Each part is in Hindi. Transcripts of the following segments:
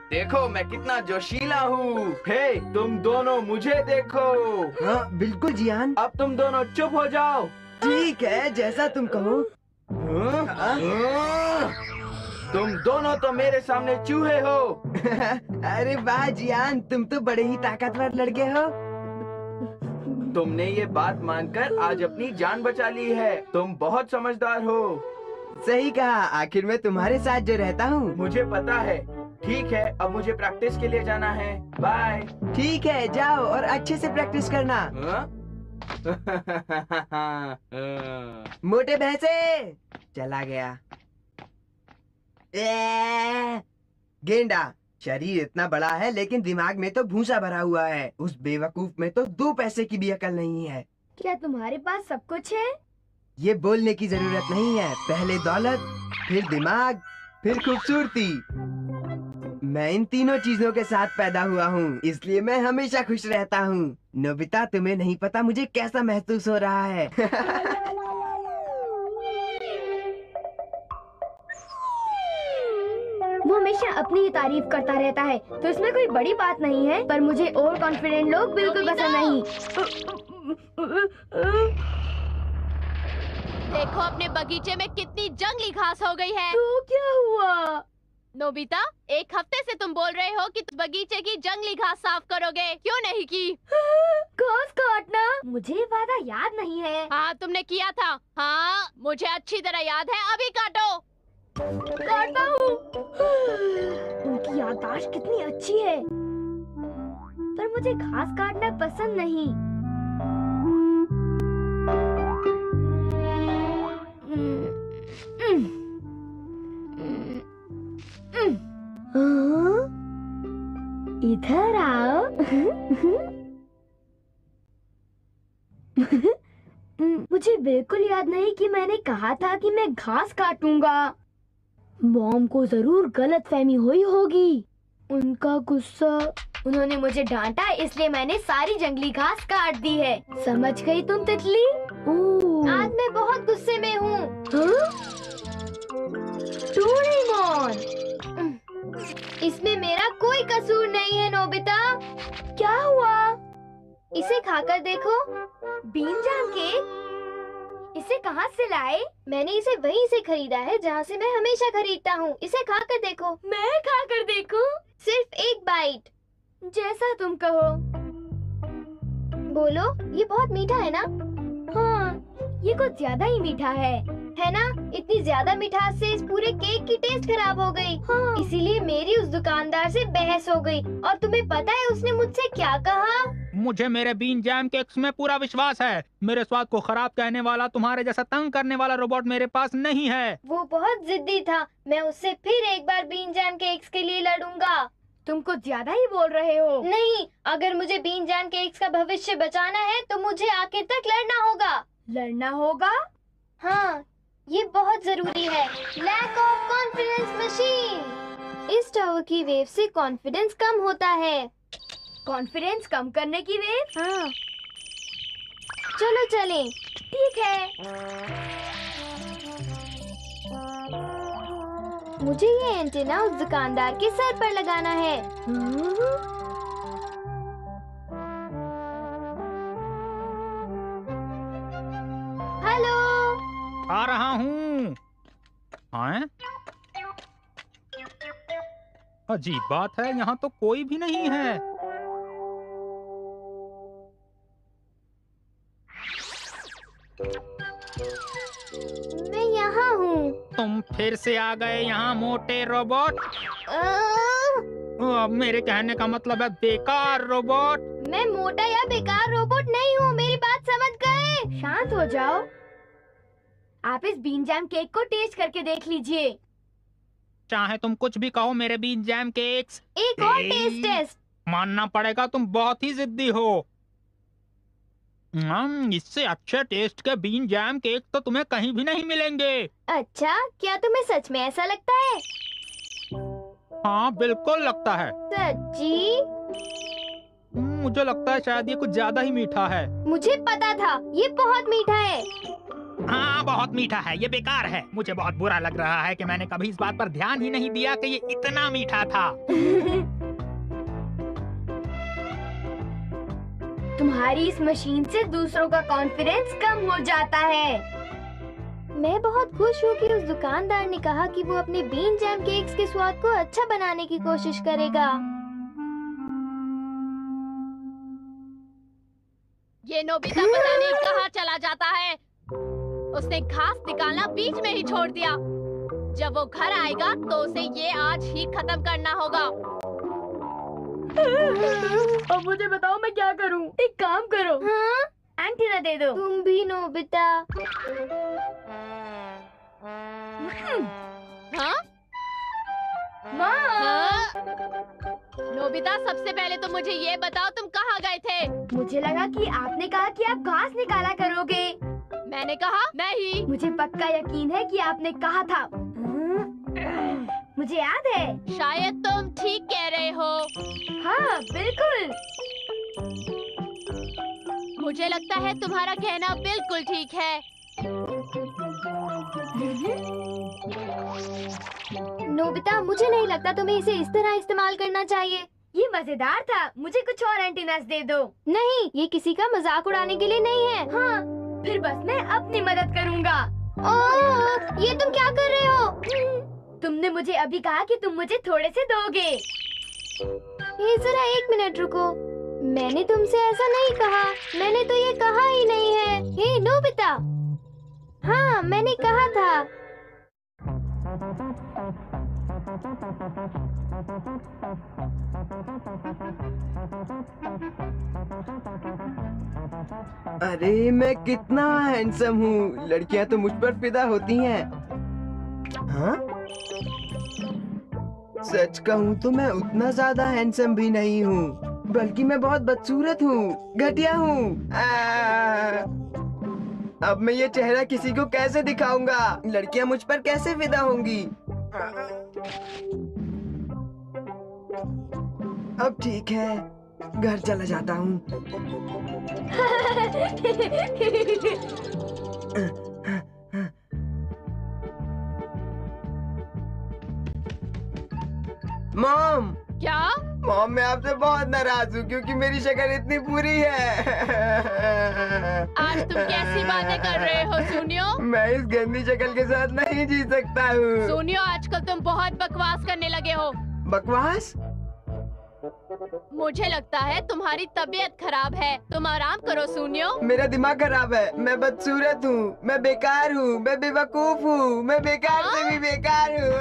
देखो मैं कितना जोशीला हूँ। हे, तुम दोनों मुझे देखो। हाँ बिल्कुल जियान। अब तुम दोनों चुप हो जाओ। ठीक है, जैसा तुम कहो। तुम दोनों तो मेरे सामने चूहे हो। अरे वाह जियान, तुम तो बड़े ही ताकतवर लड़के हो। तुमने ये बात मानकर आज अपनी जान बचा ली है। तुम बहुत समझदार हो। सही कहा, आखिर मैं तुम्हारे साथ जो रहता हूँ। मुझे पता है। ठीक है, अब मुझे प्रैक्टिस के लिए जाना है। बाय। ठीक है, जाओ और अच्छे से प्रैक्टिस करना। मोटे भैंसे। चला गया। गेंडा, शरीर इतना बड़ा है लेकिन दिमाग में तो भूसा भरा हुआ है। उस बेवकूफ में तो 2 पैसे की भी अकल नहीं है। क्या तुम्हारे पास सब कुछ है? ये बोलने की जरूरत नहीं है। पहले दौलत, फिर दिमाग, फिर खूबसूरती। मैं इन तीनों चीजों के साथ पैदा हुआ हूँ, इसलिए मैं हमेशा खुश रहता हूँ। नोबिता, तुम्हें नहीं पता मुझे कैसा महसूस हो रहा है। वो हमेशा अपनी ही तारीफ करता रहता है, तो इसमें कोई बड़ी बात नहीं है। पर मुझे ओवर कॉन्फिडेंट लोग बिल्कुल पसंद नहीं। देखो अपने बगीचे में कितनी जंगली घास हो गई है। तो क्या हुआ? नोबिता, 1 हफ्ते से तुम बोल रहे हो कि बगीचे की जंगली घास साफ करोगे, क्यों नहीं की? घास काटना? मुझे वादा याद नहीं है। हाँ, तुमने किया था। हाँ, मुझे अच्छी तरह याद है। अभी काटो। काटता हूँ। उनकी याददाश्त कितनी अच्छी है। पर मुझे घास काटना पसंद नहीं। इधर आओ। मुझे बिल्कुल याद नहीं कि मैंने कहा था कि मैं घास काटूंगा। मॉम को जरूर गलतफहमी हुई होगी। उनका गुस्सा। उन्होंने मुझे डांटा, इसलिए मैंने सारी जंगली घास काट दी है। समझ गई तुम तितली? आज मैं बहुत गुस्से में हूँ। डोरेमोन, इसमें मेरा कोई कसूर नहीं है। नोबिता, क्या हुआ? इसे खाकर देखो। Bean jam cake? इसे कहाँ से लाए? मैंने इसे वहीं से खरीदा है जहाँ से मैं हमेशा खरीदता हूँ। इसे खाकर देखो। मैं खाकर देखूं? सिर्फ 1 बाइट। जैसा तुम कहो। बोलो, ये बहुत मीठा है ना? हाँ, ये कुछ ज्यादा ही मीठा है ना? इतनी ज्यादा मिठास से इस पूरे केक की टेस्ट खराब हो गई। हाँ। इसीलिए मेरी उस दुकानदार से बहस हो गई। और तुम्हें पता है उसने मुझसे क्या कहा? मुझे मेरे बीन जैम केक्स में पूरा विश्वास है। मेरे स्वाद को खराब कहने वाला, तुम्हारे जैसा तंग करने वाला रोबोट मेरे पास नहीं है। वो बहुत जिद्दी था। मैं उससे फिर एक बार बीन जैम केक्स के लिए लड़ूंगा। तुम कुछ ज्यादा ही बोल रहे हो। नहीं, अगर मुझे बीन जैम केक्स का भविष्य बचाना है तो मुझे आखिर तक लड़ना होगा। लड़ना होगा? हाँ, ये बहुत जरूरी है। Lack of confidence machine. इस टावर की वेव से कॉन्फिडेंस कम होता है। कॉन्फिडेंस कम करने की वेव? हाँ। चलो चलें। ठीक है। मुझे ये एंटीना उस दुकानदार के सर पर लगाना है। हेलो। आ रहा हूँ। अजीब बात है, यहाँ तो कोई भी नहीं है। मैं यहाँ हूँ। तुम फिर से आ गए यहाँ, मोटे रोबोट। अब मेरे कहने का मतलब है बेकार रोबोट। मैं मोटा या बेकार रोबोट नहीं हूँ, मेरी बात समझ गए? शांत हो जाओ। आप इस बीन जैम केक को टेस्ट करके देख लीजिए। चाहे तुम कुछ भी कहो, मेरे बीन जैम केक्स। एक और टेस्ट। मानना पड़ेगा, तुम बहुत ही जिद्दी हो। इससे अच्छे टेस्ट के बीन जैम केक तो तुम्हें कहीं भी नहीं मिलेंगे। अच्छा, क्या तुम्हें सच में ऐसा लगता है? हाँ, बिल्कुल लगता है। सच्ची? मुझे लगता है शायद ये कुछ ज्यादा ही मीठा है। मुझे पता था, ये बहुत मीठा है। हाँ बहुत मीठा है, ये बेकार है। मुझे बहुत बुरा लग रहा है कि मैंने कभी इस बात पर ध्यान ही नहीं दिया कि ये इतना मीठा था। तुम्हारी इस मशीन से दूसरों का कॉन्फिडेंस कम हो जाता है। मैं बहुत खुश हूँ कि उस दुकानदार ने कहा कि वो अपने बीन जैम केक्स के स्वाद को अच्छा बनाने की कोशिश करेगा। ये नोबिता पता नहीं कहाँ चला जाता है। उसने घास निकालना बीच में ही छोड़ दिया। जब वो घर आएगा तो उसे ये आज ही खत्म करना होगा। अब मुझे बताओ मैं क्या करूं? एक काम करो। हाँ? एंटीना दे दो। तुम भी नोबिता। हाँ? हाँ? नोबिता सबसे पहले तो मुझे ये बताओ तुम कहाँ गए थे? मुझे लगा कि आपने कहा कि आप घास निकाला करोगे। मैंने कहा नहीं। मुझे पक्का यकीन है कि आपने कहा था। मुझे याद है। शायद तुम ठीक कह रहे हो। हाँ बिल्कुल। मुझे लगता है तुम्हारा कहना बिल्कुल ठीक है। नोबिता, मुझे नहीं लगता तुम्हें इसे इस तरह इस्तेमाल करना चाहिए। ये मजेदार था। मुझे कुछ और एंटीनास दे दो। नहीं, ये किसी का मजाक उड़ाने के लिए नहीं है। हाँ, फिर बस मैं अपनी मदद करूँगा। ओह, ये तुम क्या कर रहे हो? तुमने मुझे अभी कहा कि तुम मुझे थोड़े से दोगे। ये जरा एक मिनट रुको। मैंने तुमसे ऐसा नहीं कहा। मैंने तो ये कहा ही नहीं है। हे नोबिता। हाँ, मैंने कहा था। अरे मैं कितना हैंडसम हूँ। लड़कियाँ तो मुझ पर फिदा होती हैं। हाँ? सच कहूँ तो मैं उतना ज्यादा हैंडसम भी नहीं हूँ, बल्कि मैं बहुत बदसूरत हूँ, घटिया हूँ। अब मैं ये चेहरा किसी को कैसे दिखाऊंगा? लड़कियाँ मुझ पर कैसे फिदा होंगी? अब ठीक है, घर चला जाता हूँ। मॉम, क्या? मॉम मैं आपसे बहुत नाराज हूँ क्योंकि मेरी शक्ल इतनी बुरी है। आज तुम कैसी बातें कर रहे हो सुनियो? मैं इस गंदी शक्ल के साथ नहीं जी सकता हूँ। सुनियो, आजकल तुम बहुत बकवास करने लगे हो। बकवास? मुझे लगता है तुम्हारी तबीयत खराब है। तुम आराम करो सुनियो। मेरा दिमाग खराब है। मैं बदसूरत हूँ, मैं बेकार हूँ, मैं बेवकूफ हूँ, मैं बेकार से भी बेकार हूँ।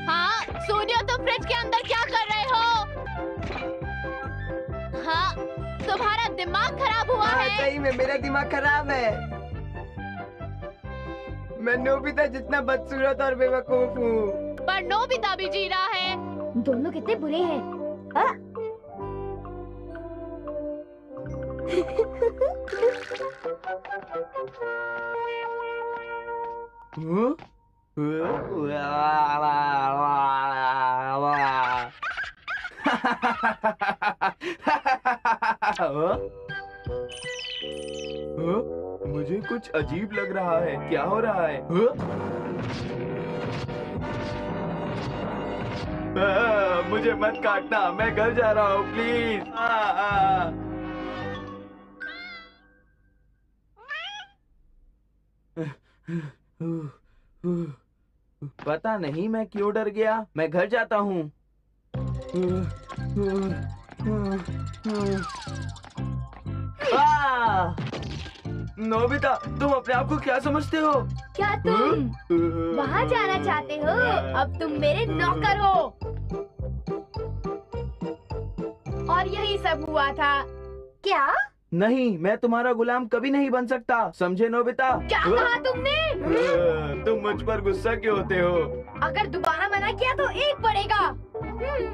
हाँ सुनियो, तुम फ्रिज के अंदर क्या कर रहे हो? हाँ, तुम्हारा दिमाग खराब हुआ हाँ, है। सही में मेरा दिमाग खराब है। मैं नोबिता जितना बदसूरत और बेवकूफ हूँ। पर नोबिता भी जी रहा है। दोनों कितने बुरे हैं। मुझे कुछ अजीब लग रहा है। क्या हो रहा है? मुझे मत काटना, मैं घर जा रहा हूँ प्लीज। पता नहीं मैं क्यों डर गया। मैं घर जाता हूँ। नोबिता, तुम अपने आप को क्या समझते हो? क्या तुम वहाँ जाना चाहते हो? अब तुम मेरे नौकर हो। और यही सब हुआ था क्या? नहीं, मैं तुम्हारा गुलाम कभी नहीं बन सकता, समझे नोबिता? क्या कहा तुमने? तुम मुझ पर गुस्सा क्यों होते हो? अगर दोबारा मना किया तो एक पड़ेगा।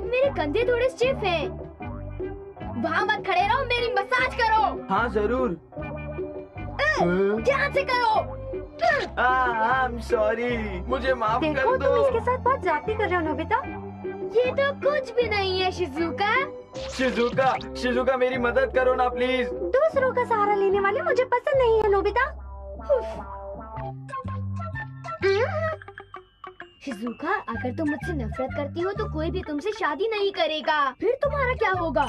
मेरे कंधे थोड़े स्टिफ हैं। वहाँ मत खड़े रहो, मेरी मसाज करो। हाँ जरूर। ध्यान से करो। I'm sorry, मुझे माफ कर देखो, दो। तुम इसके साथ बहुत ज्यादती कर रहे हो नोबिता। ये तो कुछ भी नहीं है शिजुका। शिजुका मेरी मदद करो ना प्लीज। दूसरों का सहारा लेने वाले मुझे पसंद नहीं है नोबिता। शिजुका, अगर तुम मुझसे नफरत करती हो तो कोई भी तुमसे शादी नहीं करेगा। फिर तुम्हारा क्या होगा?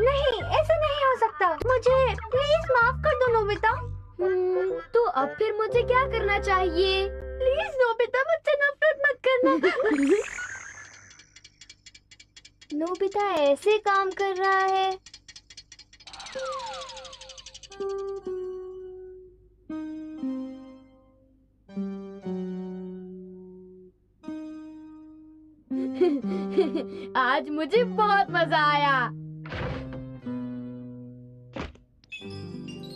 नहीं, ऐसा नहीं हो सकता। मुझे प्लीज माफ कर दो नोबिता। तो अब फिर मुझे क्या करना चाहिए? प्लीज नोबिता, मुझसे नफरत मत करना। नोबिता ऐसे काम कर रहा है। आज मुझे बहुत मजा आया।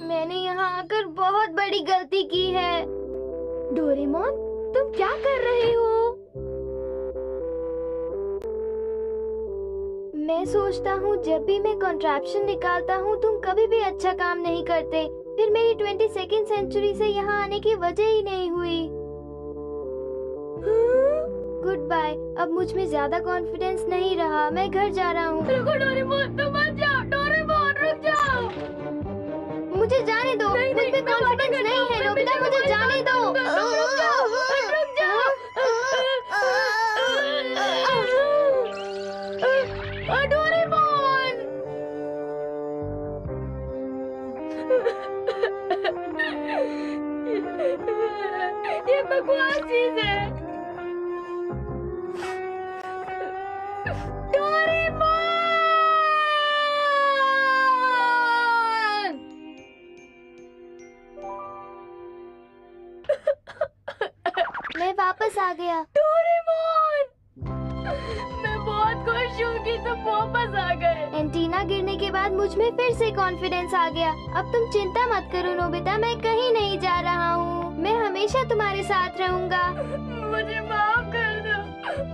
मैंने यहाँ आकर बहुत बड़ी गलती की है। डोरेमोन, तुम क्या कर रहे हो? मैं सोचता हूँ जब भी मैं कॉन्ट्रैप्शन निकालता हूँ तुम कभी भी अच्छा काम नहीं करते। फिर मेरी 22वीं सेंचुरी से यहाँ आने की वजह ही नहीं हुई। Goodbye. अब मुझ में ज्यादा कॉन्फिडेंस नहीं रहा। मैं घर जा रहा हूँ। रुको डोरेमोन, तुम मत जाओ। डोरेमोन, रुक जाओ। मुझे जाने दो। मुझ में कॉन्फिडेंस नहीं है नोबिता, मुझे जाने दो। रुक जाओ, रुक जाओ। डोरेमोन, ये बकवास चीज है। मैं वापस आ गया। डोरेमोन, मैं बहुत खुश हूँ कि तुम वापस आ गए। एंटीना गिरने के बाद मुझ में फिर से कॉन्फिडेंस आ गया। अब तुम चिंता मत करो नोबिता, मैं कहीं नहीं जा रहा हूँ। मैं हमेशा तुम्हारे साथ रहूँगा। मुझे माफ कर दो,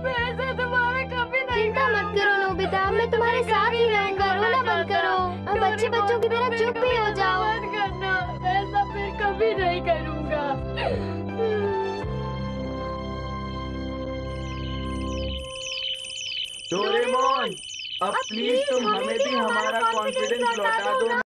मैं ऐसा तुम्हारा कभी नहीं। चिंता मत करो नोबिता, मैं तुम्हारे साथ ही रहूँगा। रोना बंद करो। अब अच्छे बच्चों की तरह चुप भी हो जाओ। मत करना, ऐसा फिर कभी नहीं करूँगा। डोरेमोन, अब प्लीज तुम हमें भी हमारा कॉन्फिडेंस लौटा दो।